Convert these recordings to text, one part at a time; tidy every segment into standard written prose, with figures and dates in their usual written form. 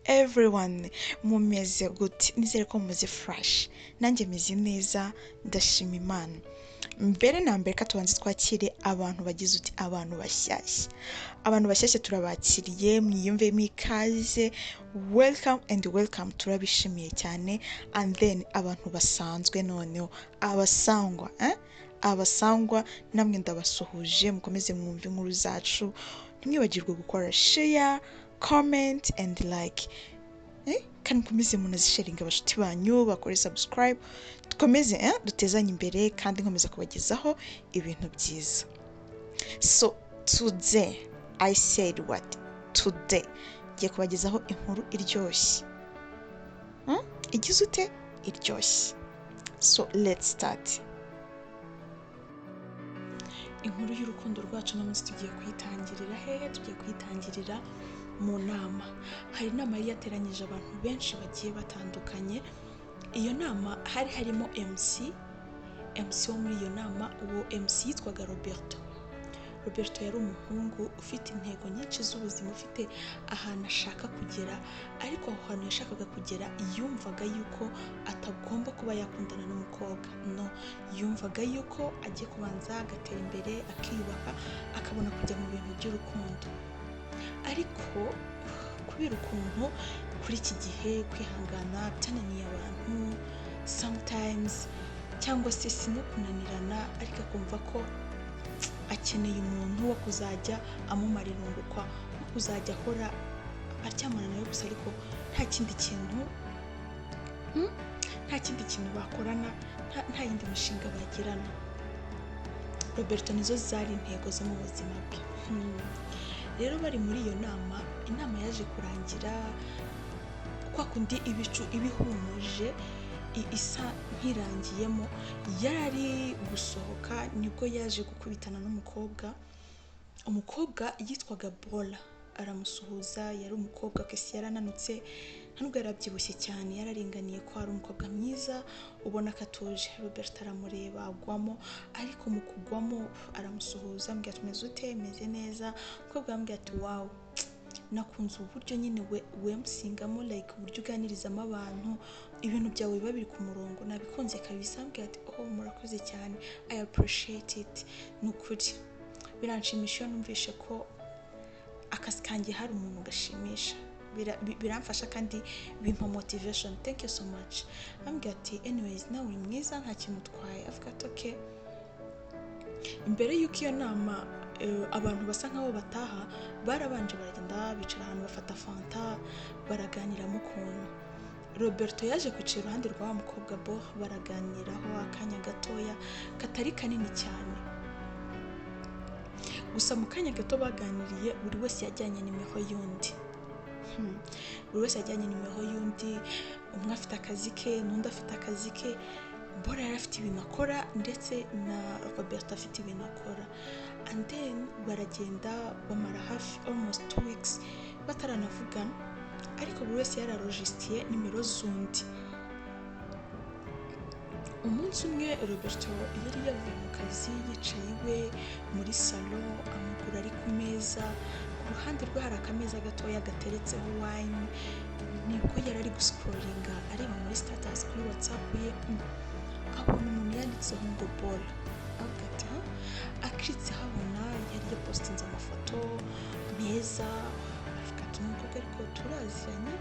everyone, mumeze gute? Nizere ko mumeze fresh. Nanjye meze neza, ndashima Imana. Mbere na mbere ka tubanze twakire abantu bagize uti abantu bashyashya. Abantu bashyashya turabakiriye, mwiyumvemo ikaze. Welcome and welcome, turabishimiye cyane. And then abantu basanzwe noneho, abasangwa, abasangwa namwe ndabasuhuje, mukomeze mwumve inkuru zacu. Ntimwibagirwe gukora share, comment and like. Kandi mukomeze munazisharinga abashuti banyu, bakore subscribe. Dukomeze dutezanye imbere kandi nkomeza kubagezaho ibintu byiza. So today I said what? Today ngiye kubagezaho inkuru iryoshye. Igize ute? Iryoshye. So let's start. Inkuru y'urukundo rwacu n'umunsi tugiye kuyitangirira hehe? Tugiye kuyitangirira mu nama. Hari inama yari yateranyije abantu benshi bagiye batandukanye. Iyo nama hari harimo MC wo muri iyo nama. Uwo MC yitwaga Roberto yari umuhungu ufite intego nyinshi z'ubuzima, ufite ahantu ashaka kugera, ariko aho hantu yashakaga kugera yumvaga yuko atagomba kuba yakundana n'umukobwa. No, yumvaga yuko agiye kubanza agatera imbere, akiyubaka, akabona kujya mu bintu by'urukundo. Ariko kubera ukuntu kuri iki gihe kwihangana byananiye abantu sometimes, cyangwa se si no kunanirana, ariko akumva ko akeneye umuntu wo kuzajya amumara irungu, wo kuzajya ahora aryamana nawe gusa, ariko nta kindi kintu bakorana, nta yindi mishinga bagirana. Roberto nizo zari intego zo mu buzima bwe. Rero bari muri iyo nama, inama yaje kurangira kwa kundi ibicu ibihumuje isa nkirangiyemo. Yari gusohoka nibwo yaje gukubitana n'umukobwa. Umukobwa yitwaga Bola, aramusuhuza. Yari umukobwa kesi yarananutse, nubwo yarabyibushye cyane, yararinganiye, ko ari umukobwa mwiza ubona ko atuje. Roberto aramureba agwamo, ariko mu kugwamo aramusuhuza, ambwira ati meze ute? Meze neza. Umukobwa ambwira ati wow, nakunze uburyo nyine we musingamo, like uburyo uganirizamo abantu, ibintu byawe biba biri ku murongo, nabikunze kabisa. Ambwira ati oh murakoze cyane, I appreciate it. Nukuri biranshimisha iyo numvishe ko akazi kanjye hari umuntu gashimisha, biramfasha kandi bimpa motivation. Thank you so much. Ambwira ati anyways nawe uri mwiza, nta kintu utwaye. Avuga ati okay. Imbere y'uko iyo nama abantu basa nkaho bataha, barabanje baragenda bicara ahantu bafata fanta, baraganiramo ukuntu. Roberto yaje kwicara iruhande rwa mukobwa bo, baraganiraho akanya gatoya katari kanini cyane. Gusa mu kanya gato baganiriye, buri wese yajyanye nimero y'undi. Umwe afite akazi ke, n'undi afite akazi ke. Bola yari afite ibintu akora, ndetse na Roberto afite ibintu akora. And then baragenda bamara hafi almost 2 weeks bataranavugana, ariko buri wese yararojistiye nimero z'undi. Umunsi umwe Roberto yari yavuye mu kazi, yicaye iwe muri salon, amaguru ari ku meza. Ku ruhande rwe hari akameza gatoya gateretseho wine. Nibwo yari ari guscrollinga areba muri status kuri WhatsApp ye, abona umuntu yanditseho ngo Bola. Avuga ati akitse habona yari yapostinze amafoto meza. Avuga ati umukobwa ariko turaziranye.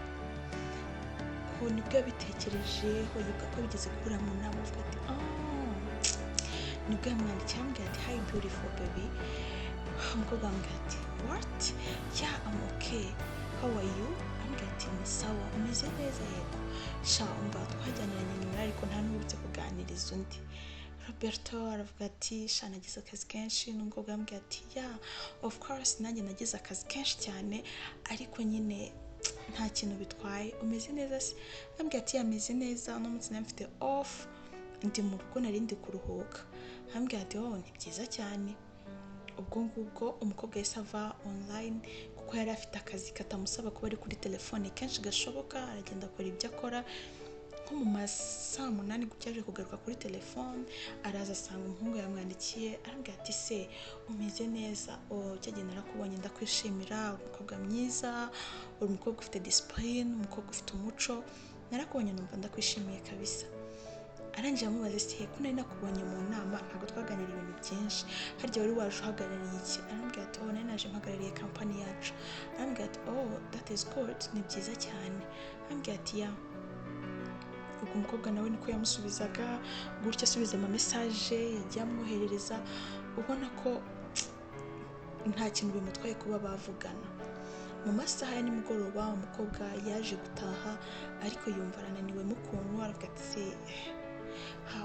Ko nibwo yabitekerejeho, yibuka ko bigeze kubura mu nama. Avuga ati nibwo yamwandikiye ambwira ati hi beautiful baby. Umukobwa ambwira ati what? Yeah, I'm okay. How are you? Ambwira ati ni sawa, umeze neza? Yego. Sha umva twajyaniranye nyuma, ariko nta n'ubutse kuganiriza undi. Roberto aravuga ati sha nagize akazi kenshi. N'umukobwa ambwira ati yeah of course nanjye nagize akazi kenshi cyane, ariko nyine nta kintu bitwaye. Umeze neza se? Ambwira ati yameze neza, no munsi nari mfite off, ndi mu rugo nari ndi kuruhuka. Ambwira ati oh ni byiza cyane. Ubwo ngubwo umukobwa yahise ava online, kuko yari afite akazi katamusaba kuba ari kuri telefone kenshi gashoboka. Aragenda akora ibyo akora. Nko mu masaa 8 gutyaje kugaruka kuri telefone, araza asanga umuhungu yamwandikiye arambwira ati se umeze neza, cyagenda narakubonye ndakwishimira, umukobwa mwiza, uri umukobwa ufite discipline, umukobwa ufite umuco, narakubonye numva ndakwishimiye kabisa. Arangije amubaza ati ko nari nakubonye mu nama ntabwo twaganira ibintu byinshi, harya wari waje uhagarariye iki? Arambwira ati nari naje mpagarariye kampani yacu. Arambwira ati that is good, ni byiza cyane. Arambwira ati ya ubwo umukobwa nawe niko yamusubizaga gutya, asubiza ama message yagiye amwoherereza, ubona ko nta kintu bimutwaye kuba bavugana. Mu masaha ya nimugoroba umukobwa yaje gutaha ariko yumva arananiwe mu kuntu, aravuga ati se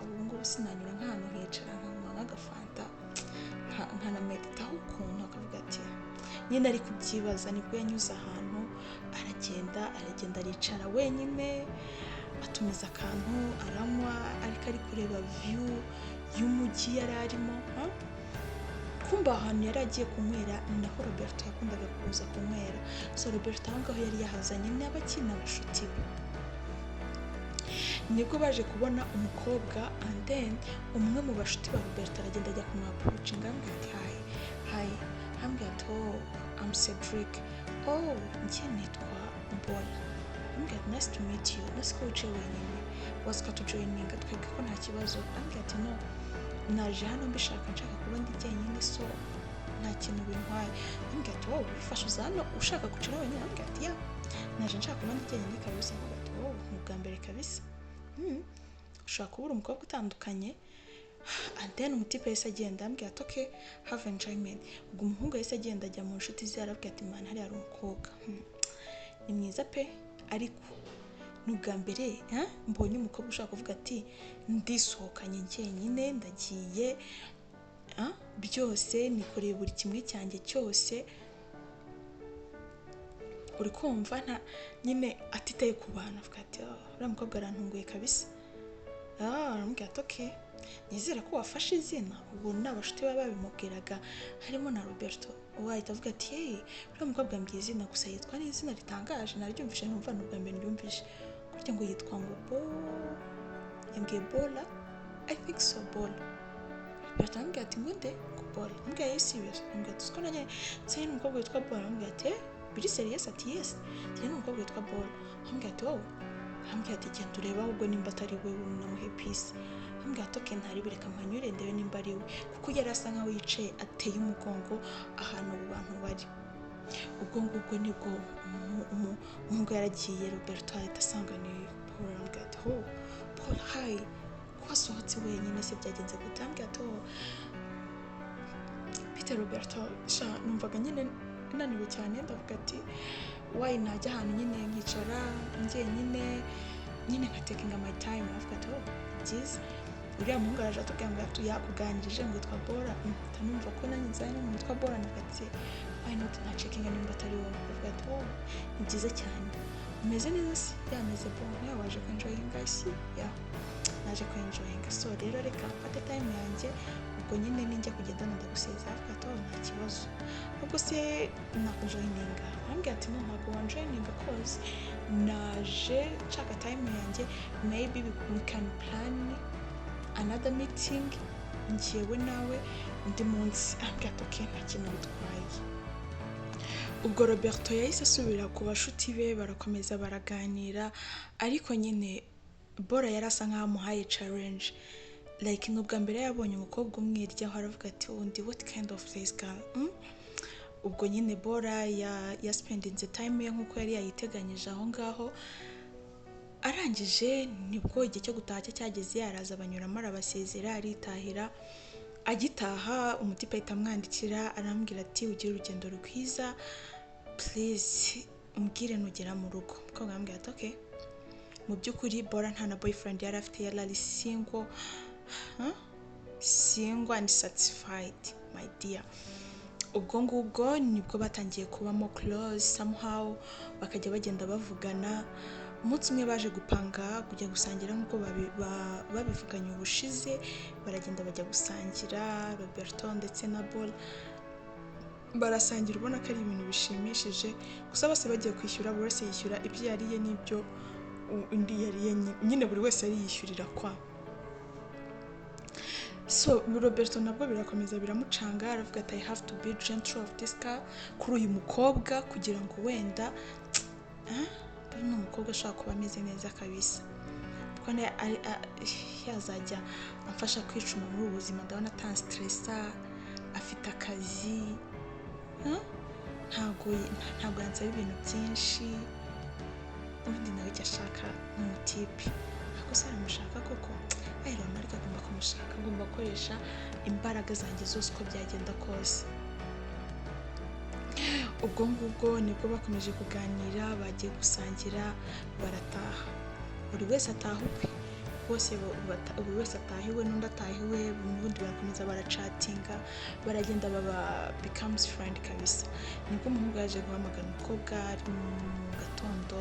ubu ngubu sinanyura nk'ahantu hicara nkanywa nk'agafanta nkanameditaho ukuntu, akavuga ati nyine ari kubyibaza. Nibwo yanyuze ahantu aragenda aricara wenyine, atumiza akantu aranywa ariko ari kureba view y'umujyi yari arimo. Kumba ahantu yari agiye kunywera ni naho Roberto yakundaga kuza kunywera. So Roberto aho ngaho yari yahazanye n'abakina abashuti be. Nibwo baje kubona umukobwa, and then umwe mu bashuti ba Roberto aragenda ajya kumwapurucinga arambwira ati hi. Arambwira ati I'm Cedric. Njye nitwa Bola. Arambwira ati nice to meet you. Nasi ko wicaye wenyine wasika tujoyininga twebwe ko nta kibazo. Arambwira ati no, naje hano mbishaka, nshaka kuba ndi jyenyine, so nta kintu bintwaye. Arambwira ati bifasha uza hano ushaka kwicara wenyine? Arambwira ati ya, naje nshaka kuba ndi jyenyine kabisa. Arambwira ati ni ubwa mbere kabisa, ushaka kubura umukobwa utandukanye. And then umutipe yahise agenda arambwira ati okay, have enjoyment. Ubwo umuhungu yahise agenda ajya mu nshuti ze, arabwira ati man, hari umukobwa ni mwiza pe, ariko ni ubwa mbere mbonye umukobwa ushaka kuvuga ati ndisohokanye njyenyine, ndagiye byose nikoreye buri kimwe cyanjye cyose, uri kumva nta nyine atitaye ku bantu. Avuga ati uriya mukobwa arantunguye kabisa. Arambwira ati okay, nizera ko wafashe izina. Ubu n'abashuti baba babimubwiraga harimo na Roberto, wahita avuga ati uriya mukobwa mbwiye izina gusa yitwa n'izina ritangaje, naryumvishe numva n'ubwa mbere ndyumvishe kurya ngo yitwa ngo yambwiye Bola, I think so, Bola. Roberto arambwira ati ngo nde ngo Bola. Arambwira yes serious. Arambwira ati siko nanjye nsaye n'umukobwa witwa Bola. Arambwira ati biri serious? Ati yes, njye n'umukobwa witwa Bola. Arambwira ati arambwira ati genda ureba ahubwo nimba atari we unamuhe peace. Arambwira ati okay, ntari bireka mpanyure ndebe nimba ari we, kuko yari asa nkaho yicaye ateye umugongo ahantu abo bantu bari. Ubwo ngubwo nibwo umuhungu yaragiye, Roberto ahita asanga ni Paul. Arambwira ati Paul, hi, ko wasohotse wenyine se byagenze gute? Arambwira ati Peter Roberto, numvaga nyine naniwe cyane, ndavuga ati why najya ahantu nyine nkicara njyenyine nkatekinga my time. Aravuga ati byiza. Uriya muhungu araje atubwira ngo yakuganirije ngo yitwa Bola. Ntanumva ko nanjye nzanye n'umuntu witwa Bola, ndavuga ati why not nacekinga nimba atari wowe. Aravuga ati ni byiza cyane, umeze neza se? Yameze bon, waje kwenjoyinga isi? Ya, naje kwenjoyinga. So rero reka mfate time yanjye, ubwo nyine ninjya kugenda ndagusezera. Aravuga ati nta kibazo, ubwo se nakujoyininga? Arambwira ati no, ntabwo wanjoyininga cause naje nshaka time yanjye, maybe we can plan another meeting njyewe nawe undi munsi. Arambwira ati okay, nta kintu bitwaye. Ubwo Roberto yahise asubira ku bashuti be, barakomeza baraganira, ariko nyine Bola yari asa nkaho amuhaye challenge, like n'ubwa mbere yabonye umukobwa umwiryaho, aravuga ati undi what kind of this girl. Ubwo nyine Bola ya spending time ye nkuko yari yayiteganyije aho ngaho. Arangije nibwo igihe cyo gutaha cyageze, araza abanyuramo arabasezera aritahira. Agitaha umutipe ahita amwandikira arambwira ati ugira urugendo rwiza, please umbwire nugera mu rugo. Umukobwa arambwira ati okay. Mu by'ukuri Bola nta na boyfriend yari afite, yari ari single and satisfied, my dear. Ubwo ngubwo nibwo batangiye kubamo close somehow, bakajya bagenda bavugana. Umunsi umwe baje gupanga kujya gusangira nk'uko babivuganye ubushize, baragenda bajya gusangira, Roberto ndetse na Bola barasangira, ubona ko ari ibintu bishimishije. Gusa bose bagiye kwishyura, buri wese yishyura ibyo yariye n'ibyo undi yari nyine buri wese yari yishyurira kwa. So Roberto nabwo birakomeza biramucanga, aravuga ati I have to be gentle of this girl, kuri uyu mukobwa kugira ngo wenda bari n'umukobwa ashobora kuba ameze neza kabisa, kuko yazajya amfasha kwicuma muri ubu buzima, ndabona atanstressa, afite akazi, ntabwo yansaba ibintu byinshi, ubundi nawe icyo ashaka ni umutipe. Ako se aramushaka koko? Ariko agomba kumushaka, agomba gukoresha imbaraga zanjye zose uko byagenda kose. Ubwo ngubwo nibwo bakomeje kuganira, bagiye gusangira, barataha, buri wese ataha ukwe, buri wese atahiwe n'undi atahiwe, ubundi barakomeza baracatinga, baragenda baba becomes friend kabisa. Nibwo umuhungu yaje guhamagara umukobwa ari mu gatondo,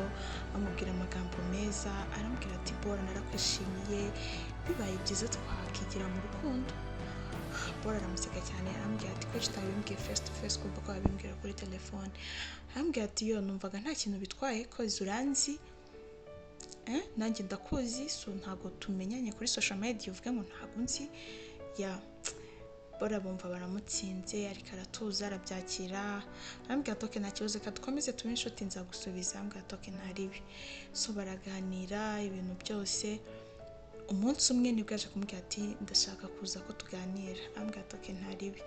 amubwira amagambo meza, aramubwira ati Bora narakwishimiye, bibaye byiza twakigira mu rukundo. Bora aramuseka cyane, aramubwira ati kuki utabimbwiye face to face, kumva ko wabimbwira kuri telefone. Aramubwira ati yo numvaga nta kintu bitwaye ko uranzi, nanjye ndakuzi, so ntago tumenyanye kuri social media uvuge ngo ntago nzi. Ya Bora bumva baramutsinze, ariko aratuza arabyakira, arambwira ati okay nta kibazo, ka dukomeze tube inshuti nzagusubiza. Arambwira ati okay nta ribi. So baraganira ibintu byose. Umunsi umwe nibwo yaje kumubwira ati ndashaka kuza ko tuganira. Arambwira ati okay nta ribi.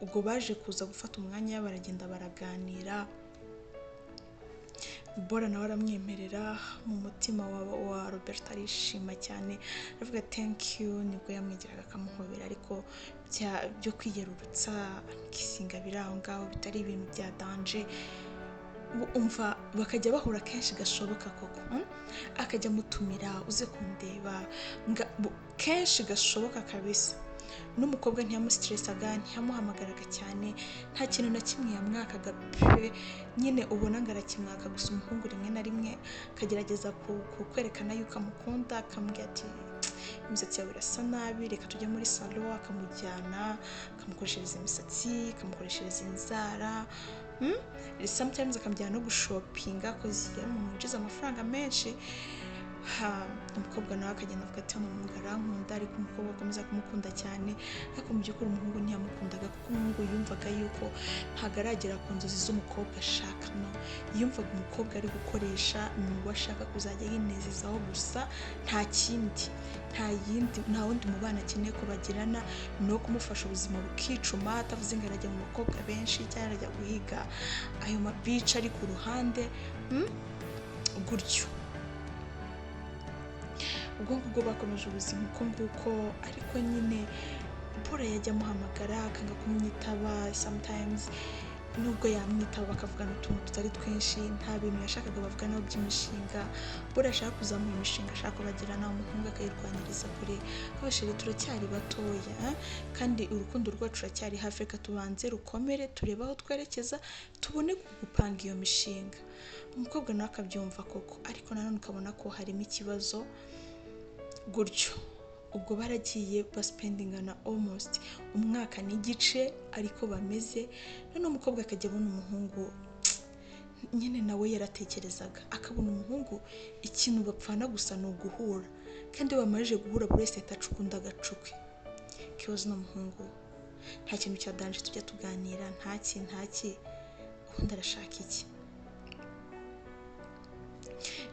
Ubwo baje kuza gufata umwanya, baragenda baraganira. Bora nawe aramwemerera, mu mutima wa Robert arishima cyane, aravuga thank you. Nibwo yamwegeraga akamuhobera, ariko byo kwiyerurutsa kisinga biri aho ngaho, bitari ibintu bya danger. Umva bakajya bahura kenshi gashoboka koko, akajya mutumira uze kundeba kenshi gashoboka kabisa. N'umukobwa ntiyamustressaga, ntiyamuhamagaraga cyane, nta kintu na kimwe yamwakaga pe, nyine ubona ngo arakimwaka gusa. Umuhungu rimwe na rimwe akagerageza kwerekana yuko amukunda, akamubwira ati imisatsi yawe irasa nabi, reka tujye muri salon, akamujyana akamukoreshereza imisatsi, akamukoreshereza inzara, sometimes akamujyana no gushopinga, kozi yari umuntu winjiza amafaranga menshi. Umukobwa nawe akagenda avuga ati umuhungu arankunda, ariko umukobwa akomeza kumukunda cyane. Ariko mu by'ukuri umuhungu ntiyamukundaga, kuko umuhungu yumvaga yuko ntabwo aragera ku nzozi z'umukobwa ashaka, no, yumvaga umukobwa ari gukoresha n'uwo ashaka kuzajya yinezezaho gusa, nta kindi, nta wundi mubano akeneye kubagirana, no kumufasha ubuzima bukicuma, atavuze ngo arajya mu bakobwa benshi cyangwa arajya guhiga ayo mabica ari ku ruhande, gutyo. Ubwo ngubwo bakomeje ubuzima uko nguko, ariko nyine Bora yajya amuhamagara akanga kumwitaba. Sometimes nubwo yamwitaba bakavugana utuntu tutari twinshi, nta bintu yashakaga bavuganaho by'imishinga. Bora ashaka kuzamura imishinga, ashaka kubagirana, umuhungu akayirwaniriza kure. Abashiri turacyari batoya, kandi urukundo rwacu ruracyari hafi, reka tubanze rukomere, turebe aho twerekeza, tubone gupanga iyo mishinga. Umukobwa nawe akabyumva koko, ariko nanone ukabona ko harimo ikibazo gutyo. Ubwo baragiye baspendingana almost umwaka n'igice, ariko bameze. None umukobwa akajya abona umuhungu, nyine nawe yaratekerezaga, akabona umuhungu ikintu bapfana gusa ni uguhura, kandi bamaze guhura buri wese atacukunda agacuke. Kibazo n'umuhungu nta kintu cya danger tujya tuganira, ntaki ubundi arashaka iki?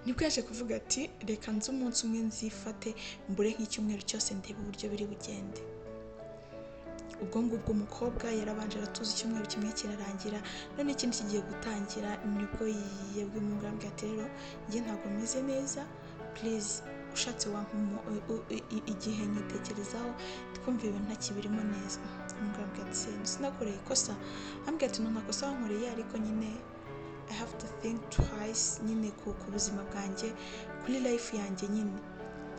Nibwo yaje kuvuga ati reka nze umunsi umwe nzifate, mbure nk'icyumweru cyose ndebe uburyo biri bugende. Ubwo ngubwo umukobwa yarabanje aratuza, icyumweru kimwe kirarangira, none ikindi kigiye gutangira. Nibwo yebwe mu ngambwe ati rero njye ntabwo meze neza, please ushatse wampa igihe nyitekerezaho, twumva ibintu ntakibirimo neza. Umugambwe ati sinakoreye ikosa. Ambwira ati nta kosa wankoreye, ariko nyine I have to think twice, nyine ku buzima bwanjye, kuri life yanjye nyine.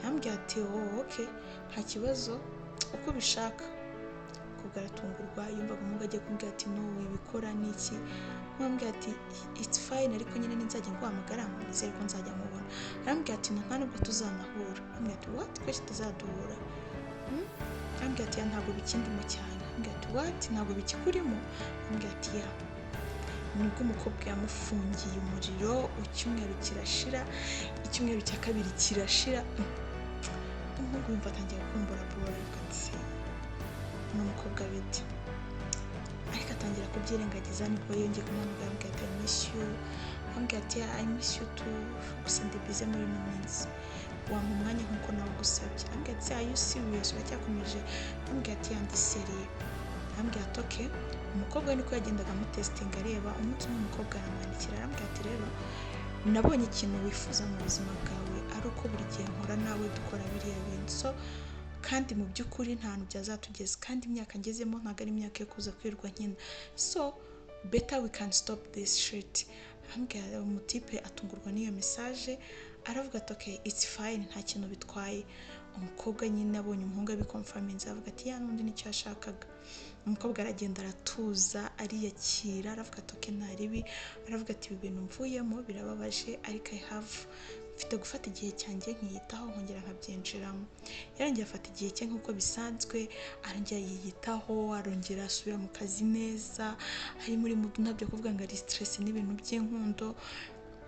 Ambwira ati okay nta kibazo, uko bishaka. Kubwo aratungurwa, yumvaga umuhungu agiye kumbwira ati no wibikora n'iki. Ambwira ati it's fine, ariko nyine nzajya nguhamagara, nizere ko nzajya mubona. Ambwira ati nta nubwo tuzanahura. Ambwira ati what, ko tutazaduhura? Ambwira ati ntabwo bikindimo cyane. Ambwira ati what, ntabwo bikikurimo? Ambwira ati ya nibwo umukobwa yamufungiye umuriro, icyumweru kirashira, icyumweru cya kabiri kirashira, umuhungu yumva atangiye kumbura Bora ati n'umukobwa bite, ariko atangira kubyirengagiza. Nibwo yongeye kumuhamagara ambwira ati I miss you, ambwira ati I miss you too, gusa ndi busy muri ino minsi, wampa umwanya nk'uko nawe gusabye. Ambwira ati are you serious, uracyakomeje? Ambwira ati ndi serious. Ambwira ati okay. Umukobwa we niko yagendaga amutesitinga areba. Umunsi umwe umukobwa aramwandikira arambwira ati rero nabonye ikintu wifuza mu buzima bwawe ari uko buri gihe nkora nawe dukora biriya bintu, so kandi mu by'ukuri nta hantu byazatugeza, kandi imyaka ngezemo ntabwo ari imyaka yo kuza kwirwa nkina, so better we can stop this shit. Ambwira umutipe atungurwa n'iyo message aravuga ati okay it's fine, nta kintu bitwaye. Umukobwa nyine abonye umuhungu abikonfaminze avuga ati ya n'undi nicyo yashakaga. Umukobwa aragenda aratuza ariyakira aravuga ati okay ntaribi, aravuga ati ibi bintu mvuyemo birababaje ariko I have mfite gufata igihe cyanjye nkiyitaho nkongera nkabyinjiramo. Yarongera afata igihe cye nk'uko bisanzwe, arongera yiyitaho, arongera asubira mu kazi neza, ari muri mood ntabyo kuvuga ngo ari stress n'ibintu by'inkundo.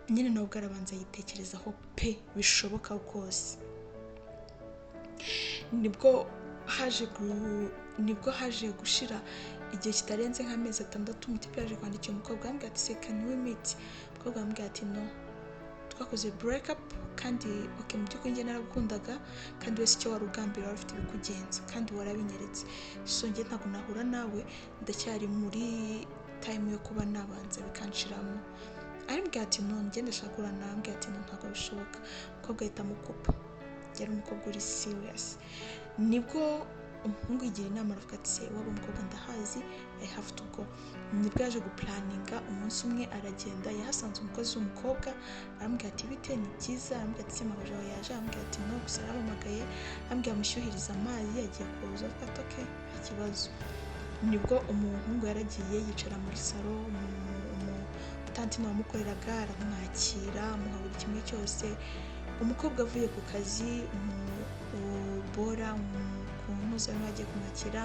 Nyine nabwo arabanza yitekerezaho pe bishoboka rwose. Nibwo haje gushira igihe kitarenze nk'amezi 6 umutipe yaje kwandikira umukobwa ambwira ati can we meet. Umukobwa ambwira ati no, twakoze break up kandi okay mu by'ukuri njye naragukundaga kandi wese icyo wari ugambira wari ufite ibikugenza kandi warabinyeretse, so njye ntabwo nahura nawe, ndacyari muri time yo kuba nabanza bikanshiramo. Arambwira ati no njye ndashaka kurana nawe. Ambwira ati no ntabwo bishoboka. Umukobwa ahita amukupa, yari umukobwa uri serious. Nibwo umuhungu yigira inama aravuga ati se waba umukobwa ndahazi, I have to go. Nibwo yaje guplaninga. Umunsi umwe aragenda yahasanze umukozi w'umukobwa arambwira ati bite ni byiza. Arambwira ati semaje aho yaje. Arambwira ati no gusa yaramamagaye, arambwira amushyuhiriza amazi yagiye kuza. Avuga ati okay ikibazo. Nibwo umuhungu yaragiye yicara muri salo, umutanti wamukoreraga aramwakira amuha buri kimwe cyose. Umukobwa avuye ku kazi Bora umuza yagiye kumwakira,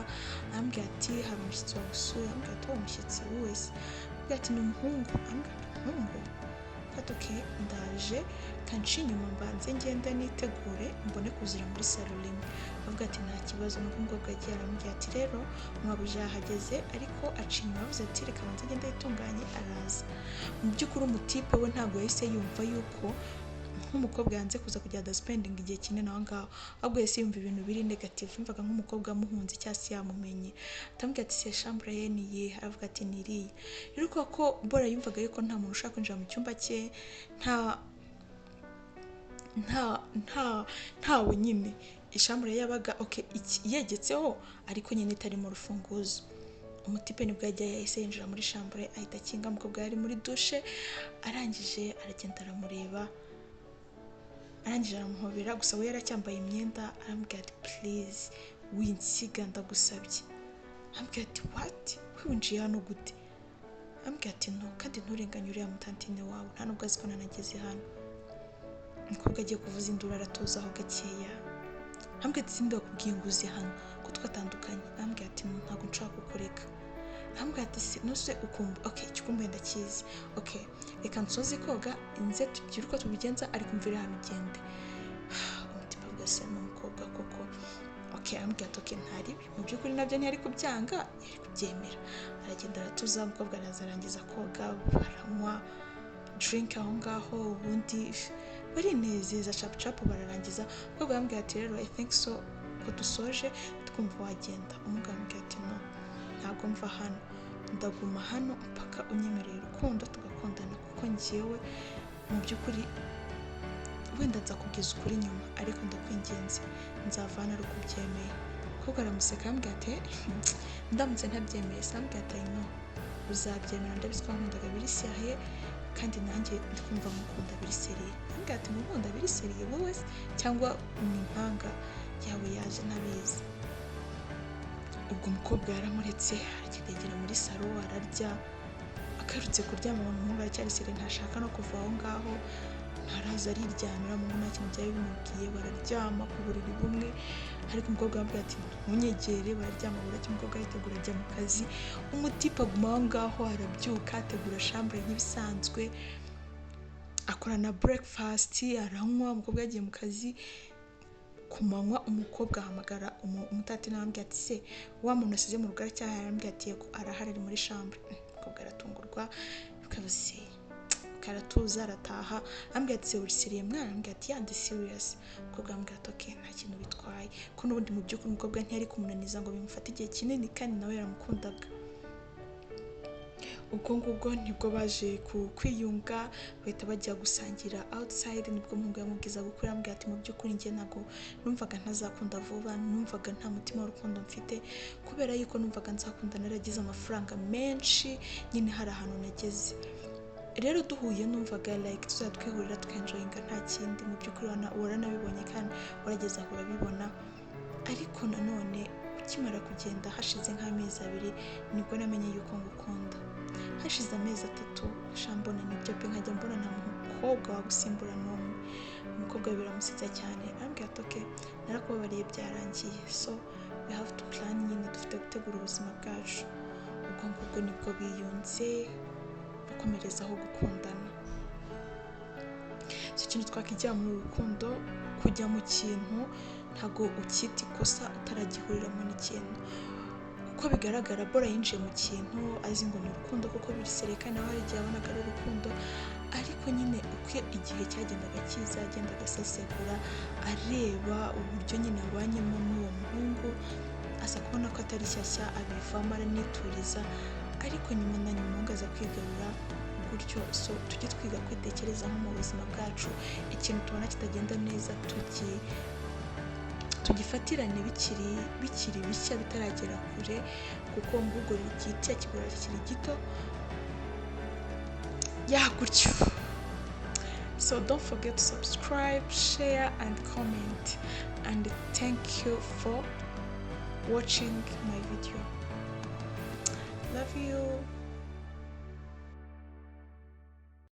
arambwira ati hari umushyitsi wagusuye. Arambwira ati uwo mushyitsi wese? Arambwira ati ni umuhungu. Arambwira ati umuhungu? Ati okay ndaje kanci inyuma mbanze ngenda nitegure mbone kuzira muri salo rimwe. Avuga ati nta kibazo. Umukobwa yagiye arambwira ati rero mwabuje yahageze ariko aciye inyuma avuze ati reka banze ngenda yitunganye araza. Mu by'ukuri umutipe we ntabwo yahise yumva yuko nk'umukobwa yanze kuza kujya spending igihe kinini aho ngaho, ahubwo yahise yumva ibintu biri negative, yumvaga nk'umukobwa amuhunze cyangwa se yamumenye. Atambwira ati se chambre ye ni ye? Aravuga ati ni iriya. Rero ko Bora yumvaga yuko nta muntu ushaka kwinjira mu cyumba cye, ntawe nyine chambre yabaga okay yegetseho ariko nyine itarimo urufunguzo. Umutipe nibwo yahise yinjira muri chambre ahita akinga. Umukobwa yari muri douche, arangije aragenda aramureba, arangije aramuhobera, gusa we yaracyambaye imyenda. Arambwira ati please winsiga ndagusabye. Arambwira ati what, winjiye hano gute? Arambwira ati no kandi nturenganye uriya mutantine wawe, nta nubwo azi ko nanageze hano. Umukobwa agiye kuvuza induru aratuza aho gakeya. Arambwira ati sindi wakubwiye ngo uze hano ko twatandukanye? Arambwira ati ntabwo nshaka kukureka. Arambwira ati nose ukumva okay ikikumbuye ndakizi, okay reka nsoze koga inze tugire uko tubigenza ariko mvira hano igende. Umutipe bwose n'umukobwa koko okay. Arambwira ati okay ntaribi. Mu by'ukuri nabyo ntiyari kubyanga, yari kubyemera. Aragenda aratuza. Umukobwa arazarangiza koga, baranywa drink aho ngaho, ubundi barinezeza cap bararangiza. Umukobwa arambwira ati rero I think so ko dusoje twumva wagenda. Umugabo arambwira ati no ntabwo mva hano, ndaguma hano mpaka unyemereye urukundo tugakundana, kuko njyewe mu by'ukuri wenda nzakubwiza ukuri nyuma ariko ndakwingenze nzavana ari ukubyemeye. Umukobwa aramuseka arambwira ati ndamutse ntabyemeye? Arambwira ati no uzabyemera, ndabizi ko nkundaga biri seriye kandi nanjye ndikumva mukunda biri seriye. Arambwira ati mukunda biri seriye wowe cyangwa ni impanga yawe yaje ntabizi? Ubwo umukobwa yaramuretse aragenda muri salo ararya, akarutse kuryama umuhungu aracyari seriye ntashaka no kuva aho ngaho. ntaraza ariryamira mu nta kintu byari bimubwiye, bararyama ku buriri bumwe, ariko umukobwa yambwiye ati ntunyegere, bararyama buracya, umukobwa aritegura ajya mu kazi, umutipe aguma aho ngaho, arabyuka ategura shambure nk'ibisanzwe, akora na breakfast, aranywa, umukobwa yagiye mu kazi. Ku manywa umukobwa ahamagara umutati n'arambwira ati se wa muntu asize mu rugo aracyahari? Arambwira ati yego arahari, ari muri shambure. Umukobwa aratungurwa, bikabuze karatuza, arataha, arambwira ati se uri serious mwana? Arambwira ati yeah ndi serious. Umukobwa arambwira ati okay nta kintu bitwaye, ko n'ubundi mu by'ukuri umukobwa ntiyari kumunaniza ngo bimufate igihe kinini, kandi nawe yaramukundaga. Ubwo ngubwo nibwo baje kwiyunga, bahita bajya gusangira outside. Nibwo umuhungu yamubwiza gukora, arambwira ati mu by'ukuri njye ntabwo numvaga ntazakunda vuba, numvaga nta mutima w'urukundo mfite, kubera yuko numvaga nzakunda naragize amafaranga menshi, nyine hari ahantu nageze. Rero duhuye numvaga like tuzatwihurira tukenjoyinga nta kindi. Mu by'ukuri waranabibonye kandi warageze aho urabibona, ariko nanone ukimara kugenda hashize nk'amezi 2 nibwo namenye yuko ngukunda. Hashize amezi 3 shambona nibyo pe, nkajya mbona nta mukobwa wagusimbura n'umwe. Umukobwa biramusiza cyane, arambwira ati okay narakubabariye byarangiye, so we have to plan, nyine dufite gutegura ubuzima bwacu. Ubwo ngubwo nibwo biyunze bakomerezaho gukundana. So ikintu twakijya mu rukundo, kujya mu kintu ntago ukita ikosa utaragihuriramo n'ikintu. Uko bigaragara Bora yinjiye mu kintu azi ngo ni urukundo, kuko bisereka nawe hari igihe abonaga ari urukundo, ariko nyine uko igihe cyagendaga kiza agendaga asesegura, areba uburyo nyine abanyemo n'uwo muhungu, aza kubona ko atari shyashya, abivamo aranituriza, ariko nyuma na nyuma umuhungu aza kwigarura gutyo. So tujye twiga kwitekerezaho mu buzima bwacu, ikintu tubona kitagenda neza tugifatirane bikiri bishya bitaragera kure, kuko ngubwo igiti kigora kiri gito gutyo. So don't forget to subscribe, share and comment, and thank you for watching my video. Love you.